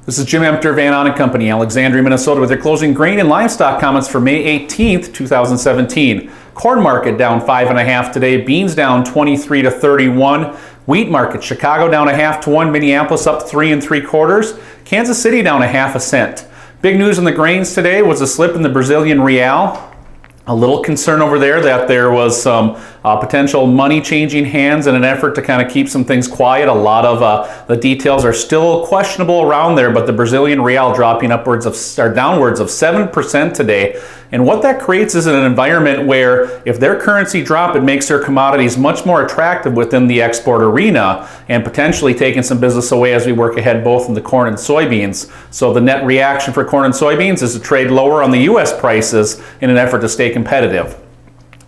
This is Jim Emter, Van Ahn & Company, Alexandria, Minnesota, with your closing grain and livestock comments for May 18th, 2017. Corn market down 5.5 today. Beans down 23 to 31. Wheat market, Chicago down 0.5 to 1. Minneapolis up 3 3/4. Kansas City down 0.5 cent. Big news in the grains today was a slip in the Brazilian real. A little concern over there that there was some potential money changing hands in an effort to kind of keep some things quiet. A lot of the details are still questionable around there, but the Brazilian real dropping downwards of 7% today. And what that creates is an environment where if their currency drop, it makes their commodities much more attractive within the export arena and potentially taking some business away as we work ahead both in the corn and soybeans. So the net reaction for corn and soybeans is to trade lower on the U.S. prices in an effort to stay competitive.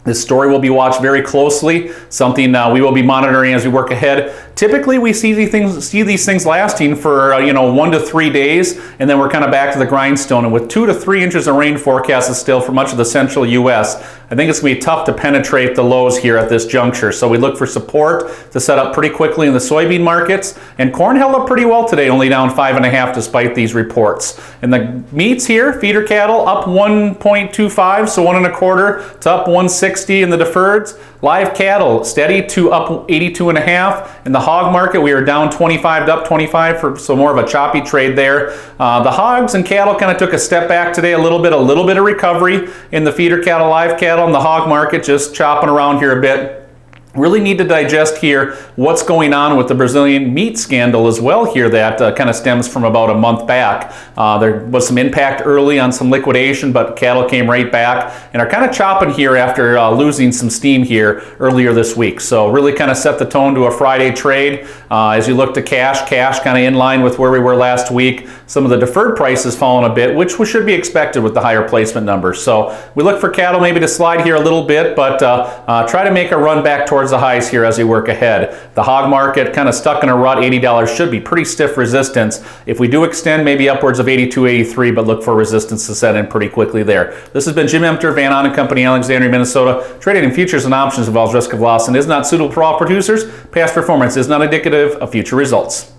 This story will be watched very closely, something we will be monitoring as we work ahead. Typically, we see these things lasting for 1 to 3 days, and then we're kind of back to the grindstone. And with 2 to 3 inches of rain forecasted still for much of the central U.S., I think it's going to be tough to penetrate the lows here at this juncture. So we look for support to set up pretty quickly in the soybean markets. And corn held up pretty well today, only down 5.5 despite these reports. And the meats here, feeder cattle up 1.25, so 1 1/4 to up 160 in the deferreds. Live cattle steady to up 82.5. In the hog market, we are down 25 to up 25, so more of a choppy trade there. The hogs and cattle kind of took a step back today, a little bit of recovery in the feeder cattle, live cattle, and the hog market just chopping around here a bit. Really need to digest here what's going on with the Brazilian meat scandal as well here that kind of stems from about a month back. There was some impact early on some liquidation, but cattle came right back and are kind of chopping here after losing some steam here earlier this week. So really kind of set the tone to a Friday trade. As you look to cash kind of in line with where we were last week. Some of the deferred prices fallen a bit, which should be expected with the higher placement numbers. So we look for cattle maybe to slide here a little bit, but try to make a run back towards the highs here as we work ahead. The hog market kind of stuck in a rut. $80 should be pretty stiff resistance. If we do extend, maybe upwards of 82, 83, but look for resistance to set in pretty quickly there. This has been Jim Emter, Van Ahn & Company, Alexandria, Minnesota. Trading in futures and options involves risk of loss and is not suitable for all producers. Past performance is not indicative of future results.